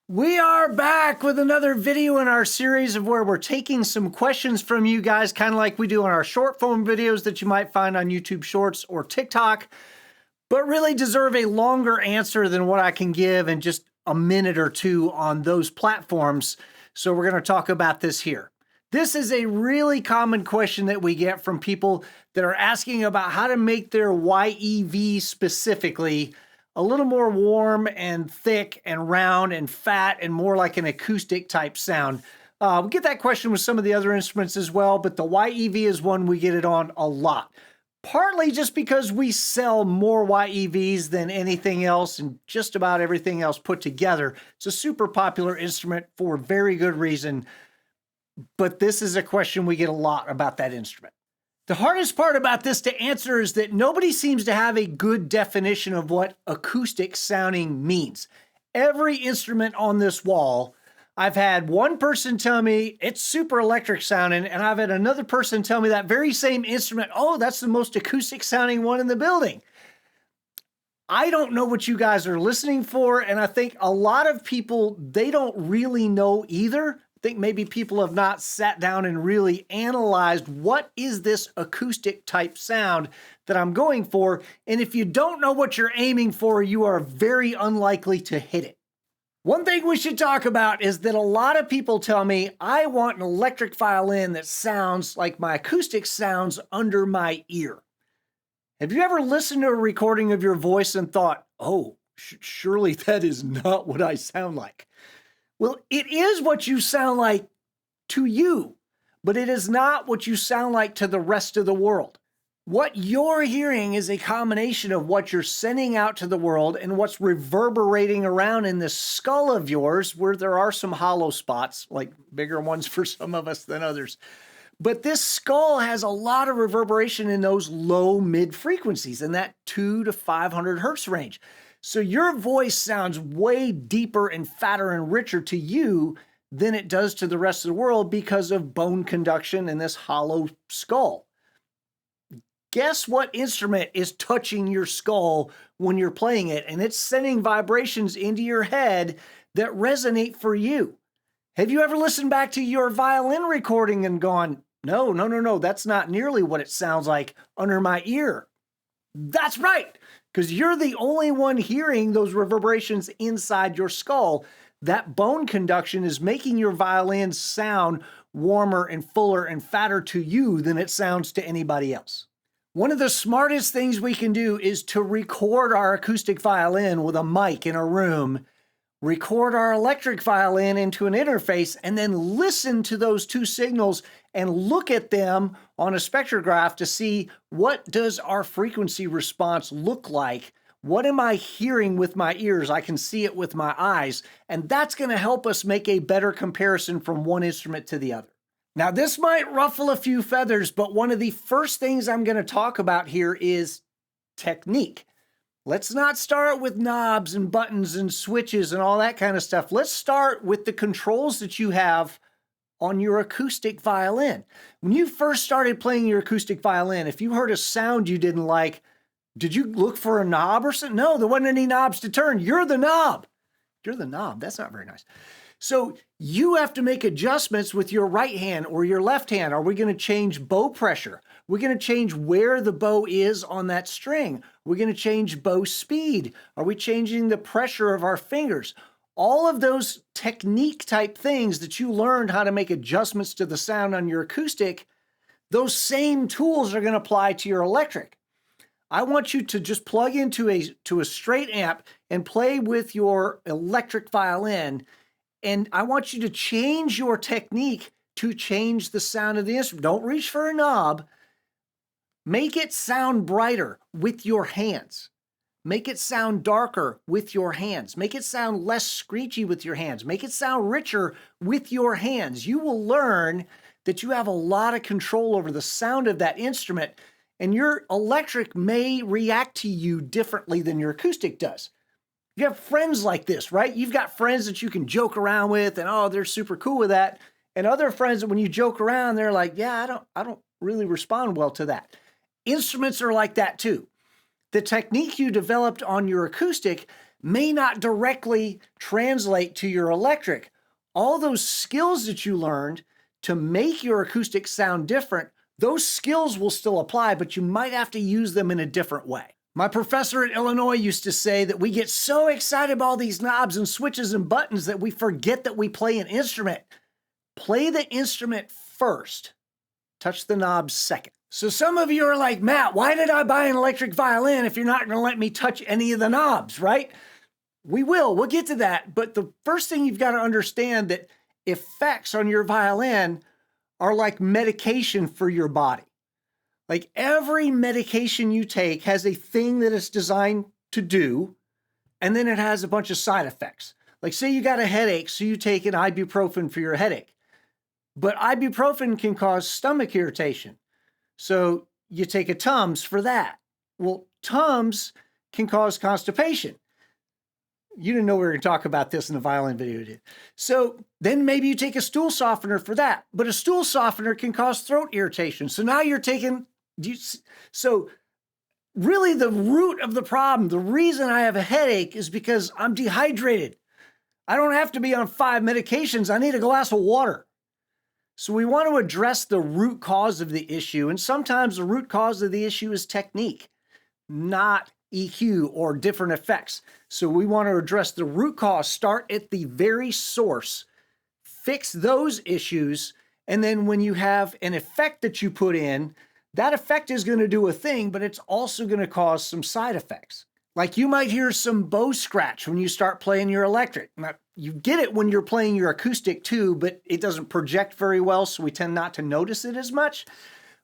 We are back with another video in our series of where we're taking some questions from you guys, kind of like we do on our short form videos that you might find on YouTube Shorts or TikTok, but really deserve a longer answer than what I can give in just a minute or two on those platforms. So we're going to talk about this here. This is a really common question that we get from people that are asking about how to make their YEV specifically a little more warm and thick and round and fat and more like an acoustic type sound. We get that question with some of the other instruments as well, but the YEV is one we get it on a lot. Partly just because we sell more YEVs than anything else and just about everything else put together. It's a super popular instrument for very good reason, but this is a question we get a lot about that instrument. The hardest part about this to answer is that nobody seems to have a good definition of what acoustic sounding means. Every instrument on this wall, I've had one person tell me it's super electric sounding, and I've had another person tell me that very same instrument, oh, that's the most acoustic sounding one in the building. I don't know what you guys are listening for, and I think a lot of people, they don't really know either. I think maybe people have not sat down and really analyzed what is this acoustic type sound that I'm going for. And if you don't know what you're aiming for, you are very unlikely to hit it. One thing we should talk about is that a lot of people tell me, I want an electric violin that sounds like my acoustic sounds under my ear. Have you ever listened to a recording of your voice and thought, oh, surely that is not what I sound like? Well, it is what you sound like to you, but it is not what you sound like to the rest of the world. What you're hearing is a combination of what you're sending out to the world and what's reverberating around in this skull of yours, where there are some hollow spots, like bigger ones for some of us than others. But this skull has a lot of reverberation in those low mid frequencies in that 200 to 500 hertz range. So your voice sounds way deeper and fatter and richer to you than it does to the rest of the world because of bone conduction in this hollow skull. Guess what instrument is touching your skull when you're playing it, and it's sending vibrations into your head that resonate for you. Have you ever listened back to your violin recording and gone, no, that's not nearly what it sounds like under my ear? That's right, because you're the only one hearing those reverberations inside your skull. That bone conduction is making your violin sound warmer and fuller and fatter to you than it sounds to anybody else. One of the smartest things we can do is to record our acoustic violin with a mic in a room, record our electric violin into an interface, and then listen to those two signals and look at them on a spectrograph to see what does our frequency response look like. What am I hearing with my ears? I can see it with my eyes, and that's going to help us make a better comparison from one instrument to the other. Now, this might ruffle a few feathers, but one of the first things I'm going to talk about here is technique. Let's not start with knobs and buttons and switches and all that kind of stuff. Let's start with the controls that you have on your acoustic violin. When you first started playing your acoustic violin, if you heard a sound you didn't like, did you look for a knob or something? No, there wasn't any knobs to turn. You're the knob. You're the knob. That's not very nice. So you have to make adjustments with your right hand or your left hand. Are we going to change bow pressure? We're going to change where the bow is on that string. We're going to change bow speed. Are we changing the pressure of our fingers? All of those technique type things that you learned how to make adjustments to the sound on your acoustic, those same tools are going to apply to your electric. I want you to just plug into a straight amp and play with your electric violin. And I want you to change your technique to change the sound of the instrument. Don't reach for a knob. Make it sound brighter with your hands. Make it sound darker with your hands. Make it sound less screechy with your hands. Make it sound richer with your hands. You will learn that you have a lot of control over the sound of that instrument, and your electric may react to you differently than your acoustic does. You have friends like this, right? You've got friends that you can joke around with, and oh, they're super cool with that. And other friends that when you joke around, they're like, yeah, I don't really respond well to that. Instruments are like that too. The technique you developed on your acoustic may not directly translate to your electric. All those skills that you learned to make your acoustic sound different, those skills will still apply, but you might have to use them in a different way. My professor at Illinois used to say that we get so excited about all these knobs and switches and buttons that we forget that we play an instrument. Play the instrument first. Touch the knobs second. So some of you are like, Matt, why did I buy an electric violin if you're not going to let me touch any of the knobs, right? We'll get to that. But the first thing you've got to understand that effects on your violin are like medication for your body. Like every medication you take has a thing that it's designed to do, and then it has a bunch of side effects. Like say you got a headache, so you take an ibuprofen for your headache. But ibuprofen can cause stomach irritation. So you take a Tums for that. Well, Tums can cause constipation. You didn't know we were going to talk about this in the violin video, did? So then maybe you take a stool softener for that. But a stool softener can cause throat irritation. So now you're taking... So really the root of the problem, the reason I have a headache is because I'm dehydrated. I don't have to be on 5 medications. I need a glass of water. So we want to address the root cause of the issue. And sometimes the root cause of the issue is technique, not EQ or different effects. So we want to address the root cause, start at the very source, fix those issues. And then when you have an effect that you put in, that effect is going to do a thing, but it's also going to cause some side effects. Like you might hear some bow scratch when you start playing your electric. Now, you get it when you're playing your acoustic too, but it doesn't project very well, so we tend not to notice it as much.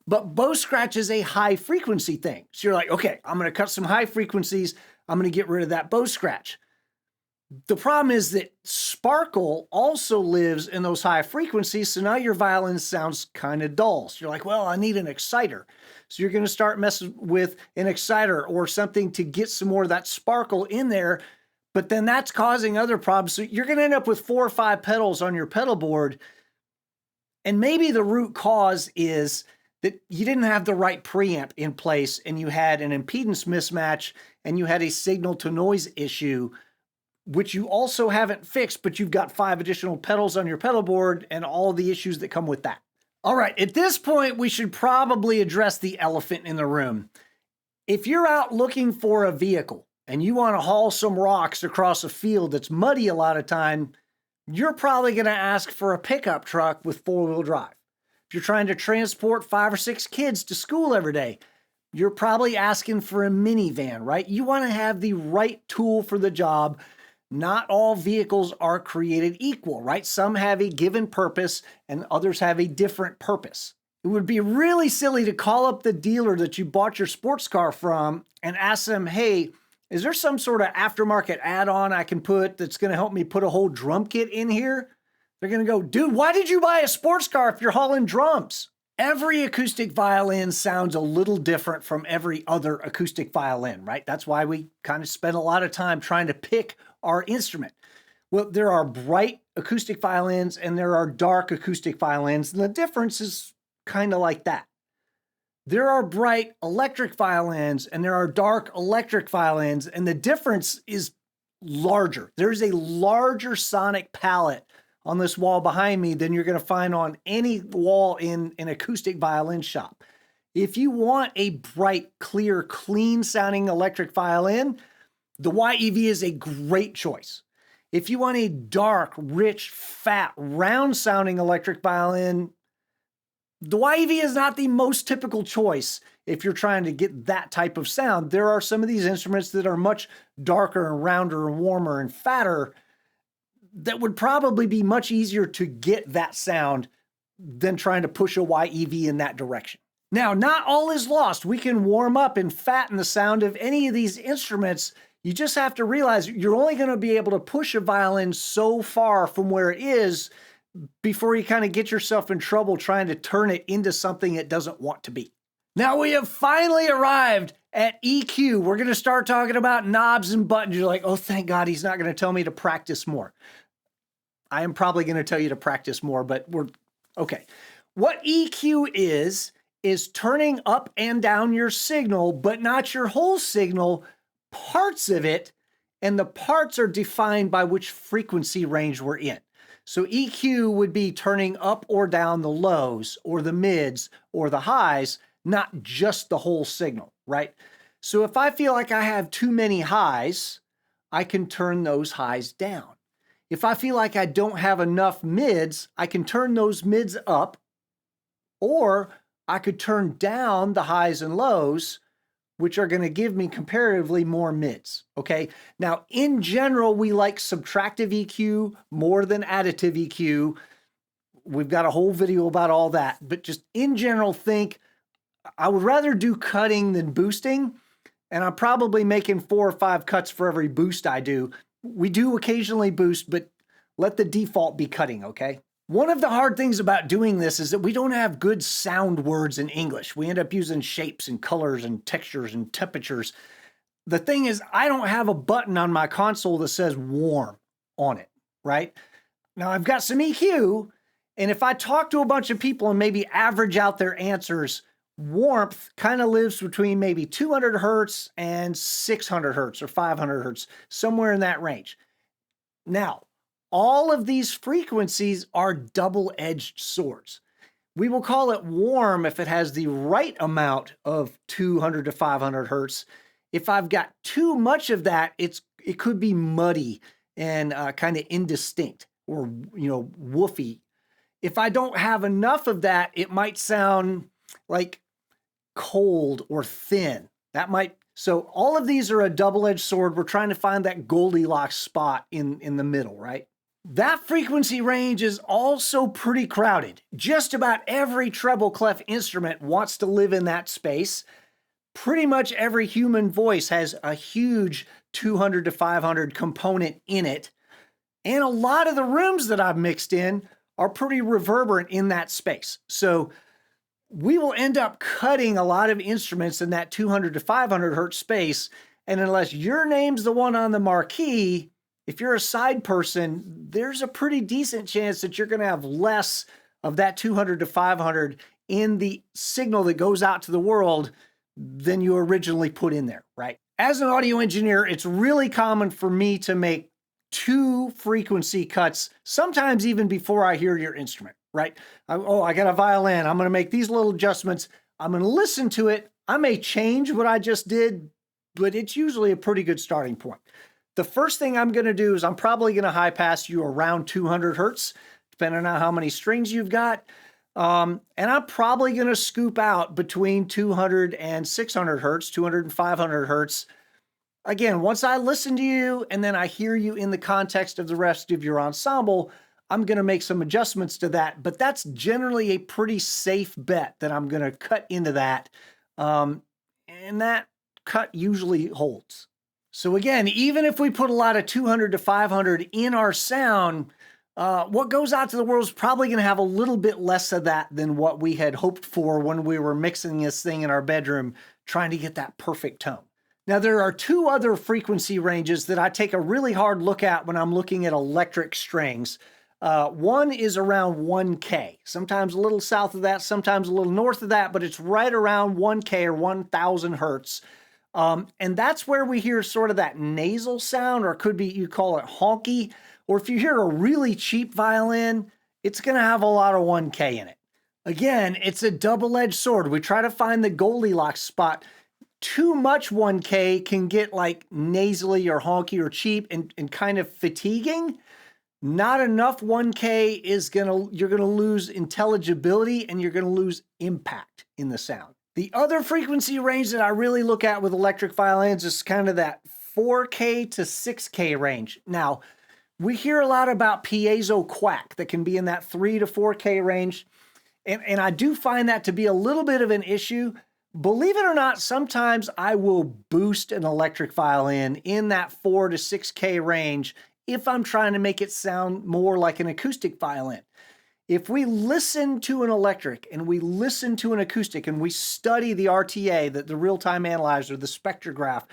But bow scratch is a high frequency thing. So you're like, okay, I'm going to cut some high frequencies. I'm going to get rid of that bow scratch. The problem is that sparkle also lives in those high frequencies, so now your violin sounds kind of dull. So you're like, well, I need an exciter. So you're going to start messing with an exciter or something to get some more of that sparkle in there, but then that's causing other problems. So you're going to end up with 4 or 5 pedals on your pedal board, and maybe the root cause is that you didn't have the right preamp in place and you had an impedance mismatch and you had a signal to noise issue, which you also haven't fixed, but you've got 5 additional pedals on your pedal board and all the issues that come with that. All right, at this point, we should probably address the elephant in the room. If you're out looking for a vehicle and you want to haul some rocks across a field that's muddy a lot of time, you're probably going to ask for a pickup truck with 4-wheel drive. If you're trying to transport 5 or 6 kids to school every day, you're probably asking for a minivan, right? You want to have the right tool for the job. Not all vehicles are created equal, right? Some have a given purpose and others have a different purpose. It would be really silly to call up the dealer that you bought your sports car from and ask them, hey, is there some sort of aftermarket add-on I can put that's going to help me put a whole drum kit in here? They're going to go, dude, why did you buy a sports car if you're hauling drums? Every acoustic violin sounds a little different from every other acoustic violin, right? That's why we kind of spend a lot of time trying to pick our instrument. Well, there are bright acoustic violins and there are dark acoustic violins, and the difference is kind of like that. There are bright electric violins and there are dark electric violins, and the difference is larger. There's a larger sonic palette on this wall behind me than you're going to find on any wall in an acoustic violin shop. If you want a bright, clear, clean sounding electric violin, the YEV is a great choice. If you want a dark, rich, fat, round sounding electric violin, the YEV is not the most typical choice if you're trying to get that type of sound. There are some of these instruments that are much darker and rounder and warmer and fatter that would probably be much easier to get that sound than trying to push a YEV in that direction. Now, not all is lost. We can warm up and fatten the sound of any of these instruments. You just have to realize you're only going to be able to push a violin so far from where it is before you kind of get yourself in trouble trying to turn it into something it doesn't want to be. Now we have finally arrived at EQ. We're going to start talking about knobs and buttons. You're like, oh, thank God he's not going to tell me to practice more. I am probably going to tell you to practice more, but we're okay. What EQ is turning up and down your signal, but not your whole signal, parts of it, and the parts are defined by which frequency range we're in. So EQ would be turning up or down the lows or the mids or the highs, not just the whole signal, right? So if I feel like I have too many highs, I can turn those highs down. If I feel like I don't have enough mids, I can turn those mids up, or I could turn down the highs and lows, which are going to give me comparatively more mids, okay? Now, in general, we like subtractive EQ more than additive EQ. We've got a whole video about all that, but just in general, think I would rather do cutting than boosting, and I'm probably making 4 or 5 cuts for every boost I do. We do occasionally boost, but let the default be cutting, okay? One of the hard things about doing this is that we don't have good sound words in English. We end up using shapes and colors and textures and temperatures. The thing is, I don't have a button on my console that says warm on it, right? Now I've got some EQ, and if I talk to a bunch of people and maybe average out their answers, warmth kind of lives between maybe 200 hertz and 600 hertz or 500 hertz, somewhere in that range. Now, all of these frequencies are double-edged swords. We will call it warm if it has the right amount of 200 to 500 hertz. If I've got too much of that, it could be muddy and kind of indistinct or, woofy. If I don't have enough of that, it might sound like cold or thin. So all of these are a double-edged sword. We're trying to find that Goldilocks spot in the middle, right? That frequency range is also pretty crowded. Just about every treble clef instrument wants to live in that space. Pretty much every human voice has a huge 200 to 500 component in it. And a lot of the rooms that I've mixed in are pretty reverberant in that space. So we will end up cutting a lot of instruments in that 200 to 500 hertz space. And unless your name's the one on the marquee, if you're a side person, there's a pretty decent chance that you're going to have less of that 200 to 500 in the signal that goes out to the world than you originally put in there, right? As an audio engineer, it's really common for me to make 2 frequency cuts, sometimes even before I hear your instrument, right? I got a violin. I'm going to make these little adjustments. I'm going to listen to it. I may change what I just did, but it's usually a pretty good starting point. The first thing I'm going to do is I'm probably going to high pass you around 200 hertz, depending on how many strings you've got. And I'm probably going to scoop out between 200 and 600 hertz, 200 and 500 hertz. Again, once I listen to you and then I hear you in the context of the rest of your ensemble, I'm going to make some adjustments to that. But that's generally a pretty safe bet that I'm going to cut into that. And that cut usually holds. So again, even if we put a lot of 200 to 500 in our sound, what goes out to the world is probably going to have a little bit less of that than what we had hoped for when we were mixing this thing in our bedroom, trying to get that perfect tone. Now, there are 2 other frequency ranges that I take a really hard look at when I'm looking at electric strings. One is around 1K, sometimes a little south of that, sometimes a little north of that, but it's right around 1K or 1000 hertz. And that's where we hear sort of that nasal sound, or it could be, you call it honky, or if you hear a really cheap violin, it's going to have a lot of 1K in it. Again, it's a double-edged sword. We try to find the Goldilocks spot. Too much 1K can get like nasally or honky or cheap and kind of fatiguing. Not enough 1K you're going to lose intelligibility and you're going to lose impact in the sound. The other frequency range that I really look at with electric violins is kind of that 4K to 6K range. Now, we hear a lot about piezo quack that can be in that 3 to 4K range. And I do find that to be a little bit of an issue. Believe it or not, sometimes I will boost an electric violin in that 4 to 6K range if I'm trying to make it sound more like an acoustic violin. If we listen to an electric and we listen to an acoustic and we study the RTA, the real-time analyzer, the spectrograph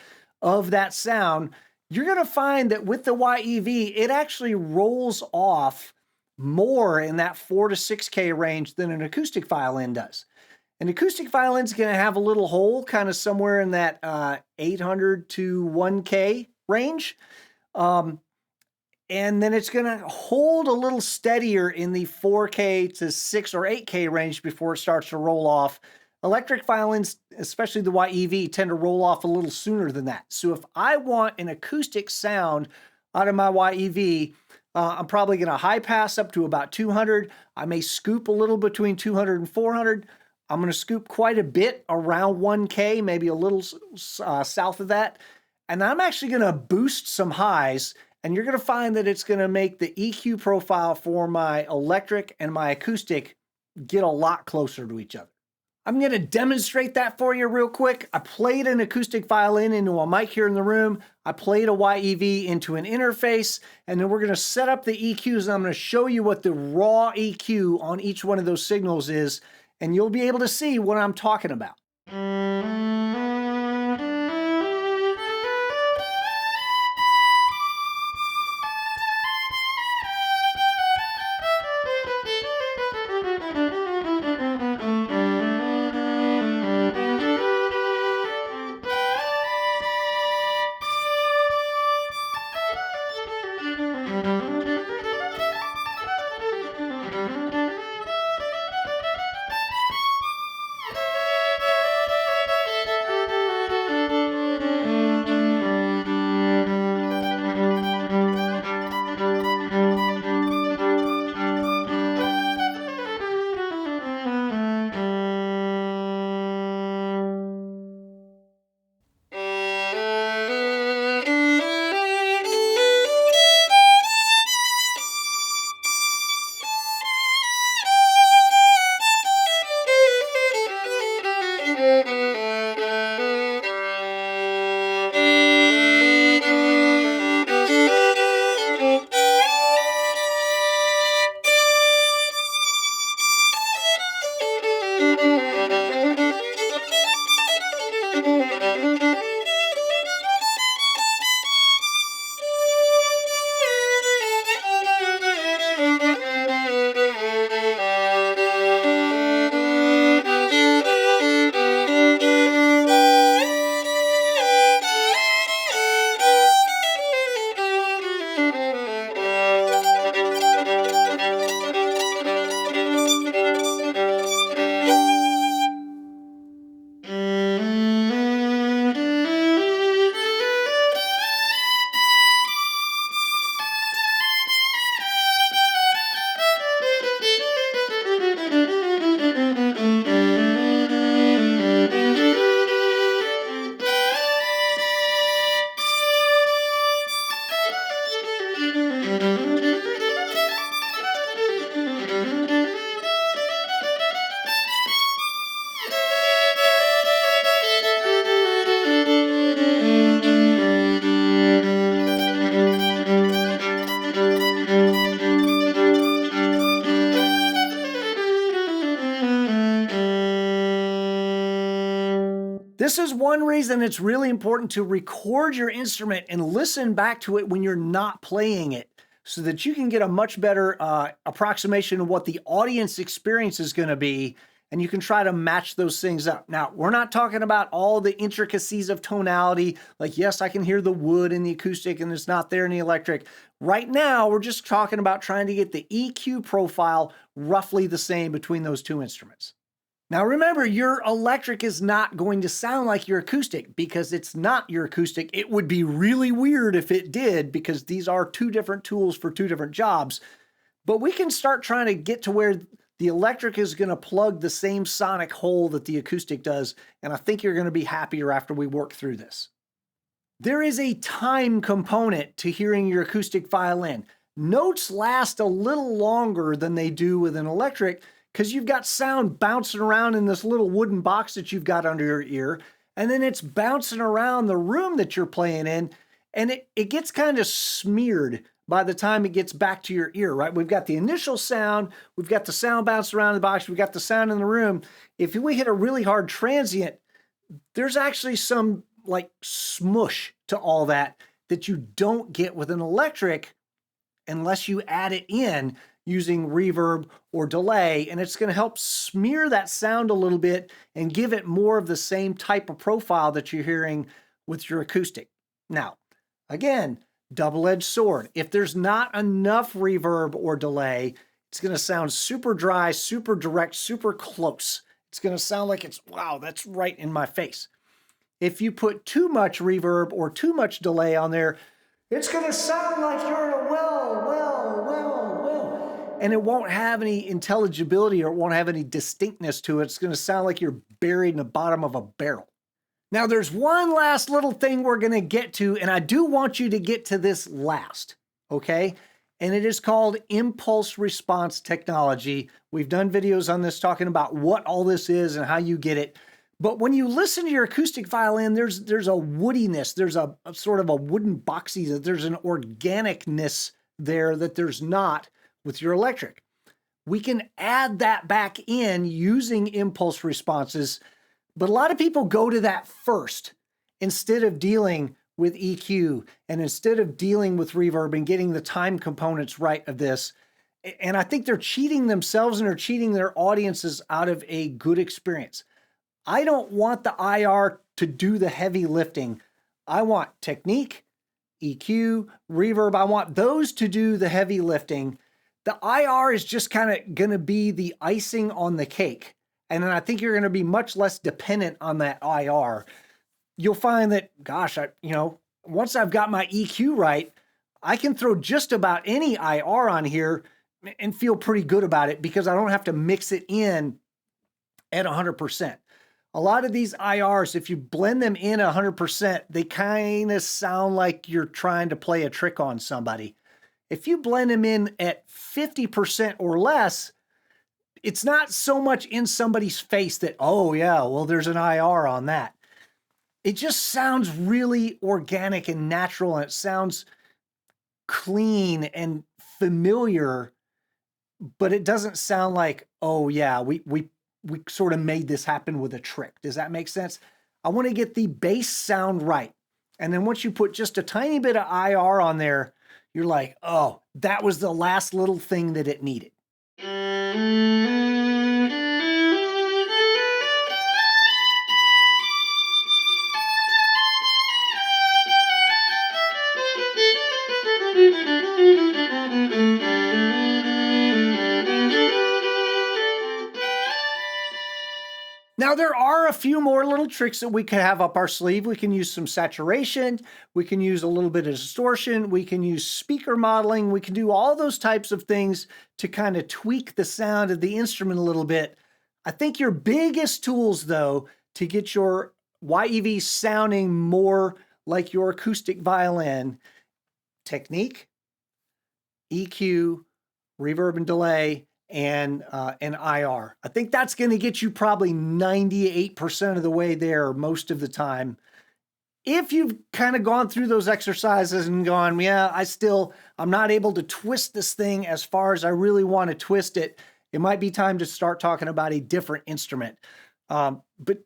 of that sound, you're going to find that with the YEV, it actually rolls off more in that 4 to 6K range than an acoustic violin does. An acoustic violin's going to have a little hole kind of somewhere in that 800 to 1K range. And then it's going to hold a little steadier in the 4K to 6 or 8K range before it starts to roll off. Electric violins, especially the YEV, tend to roll off a little sooner than that. So if I want an acoustic sound out of my YEV, I'm probably going to high pass up to about 200. I may scoop a little between 200 and 400. I'm going to scoop quite a bit around 1K, maybe a little south of that. And I'm actually going to boost some highs. And you're going to find that it's going to make the EQ profile for my electric and my acoustic get a lot closer to each other. I'm going to demonstrate that for you real quick. I played an acoustic violin into a mic here in the room. I played a YEV into an interface, and then we're going to set up the EQs, and I'm going to show you what the raw EQ on each one of those signals is, and you'll be able to see what I'm talking about. This is one reason it's really important to record your instrument and listen back to it when you're not playing it, so that you can get a much better approximation of what the audience experience is going to be, and you can try to match those things up. Now, we're not talking about all the intricacies of tonality, like, yes, I can hear the wood in the acoustic and it's not there in the electric. Right now, we're just talking about trying to get the EQ profile roughly the same between those two instruments. Now remember, your electric is not going to sound like your acoustic because it's not your acoustic. It would be really weird if it did, because these are two different tools for two different jobs. But we can start trying to get to where the electric is going to plug the same sonic hole that the acoustic does, and I think you're going to be happier after we work through this. There is a time component to hearing your acoustic violin. Notes last a little longer than they do with an electric, because you've got sound bouncing around in this little wooden box that you've got under your ear, and then it's bouncing around the room that you're playing in, and it gets kind of smeared by the time it gets back to your ear, right? We've got the initial sound, we've got the sound bouncing around the box, we've got the sound in the room. If we hit a really hard transient, there's actually some like smush to all that you don't get with an electric unless you add it in using reverb or delay, and it's going to help smear that sound a little bit and give it more of the same type of profile that you're hearing with your acoustic. Now, Again, double-edged sword. If there's not enough reverb or delay, it's going to sound super dry, super direct, super close. It's going to sound like it's, wow, that's right in my face. If you put too much reverb or too much delay on there, it's going to sound like you're in a well. And it won't have any intelligibility, or it won't have any distinctness to it. It's going to sound like you're buried in the bottom of a barrel. Now, there's one last little thing we're going to get to, and I do want you to get to this last, okay? And it is called impulse response technology. We've done videos on this talking about what all this is and how you get it. But when you listen to your acoustic violin, there's a woodiness, there's a sort of a wooden boxy, there's an organicness there that there's not with your electric. We can add that back in using impulse responses, but a lot of people go to that first instead of dealing with EQ and instead of dealing with reverb and getting the time components right of this. And I think they're cheating themselves and they're cheating their audiences out of a good experience. I don't want the IR to do the heavy lifting. I want technique, EQ, reverb. I want those to do the heavy lifting. The IR is just kind of going to be the icing on the cake. And then I think you're going to be much less dependent on that IR. You'll find that, gosh, once I've got my EQ right, I can throw just about any IR on here and feel pretty good about it because I don't have to mix it in at 100%. A lot of these IRs, if you blend them in 100%, they kind of sound like you're trying to play a trick on somebody. If you blend them in at 50% or less, it's not so much in somebody's face that, oh yeah, well, there's an IR on that. It just sounds really organic and natural, and it sounds clean and familiar, but it doesn't sound like, oh yeah, we sort of made this happen with a trick. Does that make sense? I want to get the bass sound right. And then once you put just a tiny bit of IR on there, you're like, oh, that was the last little thing that it needed. Now, there are a few more little tricks that we could have up our sleeve. We can use some saturation. We can use a little bit of distortion. We can use speaker modeling. We can do all those types of things to kind of tweak the sound of the instrument a little bit. I think your biggest tools, though, to get your YEV sounding more like your acoustic violin: technique, EQ, reverb and delay, and IR. I think that's going to get you probably 98% of the way there most of the time. If you've kind of gone through those exercises and gone, yeah, I'm not able to twist this thing as far as I really want to twist it, it might be time to start talking about a different instrument. But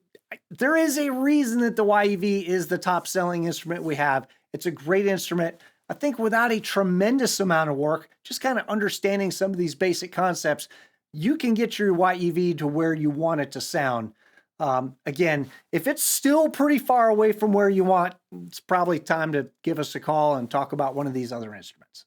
there is a reason that the YEV is the top selling instrument we have. It's a great instrument. I think without a tremendous amount of work, just kind of understanding some of these basic concepts, you can get your YEV to where you want it to sound. Again, if it's still pretty far away from where you want, it's probably time to give us a call and talk about one of these other instruments.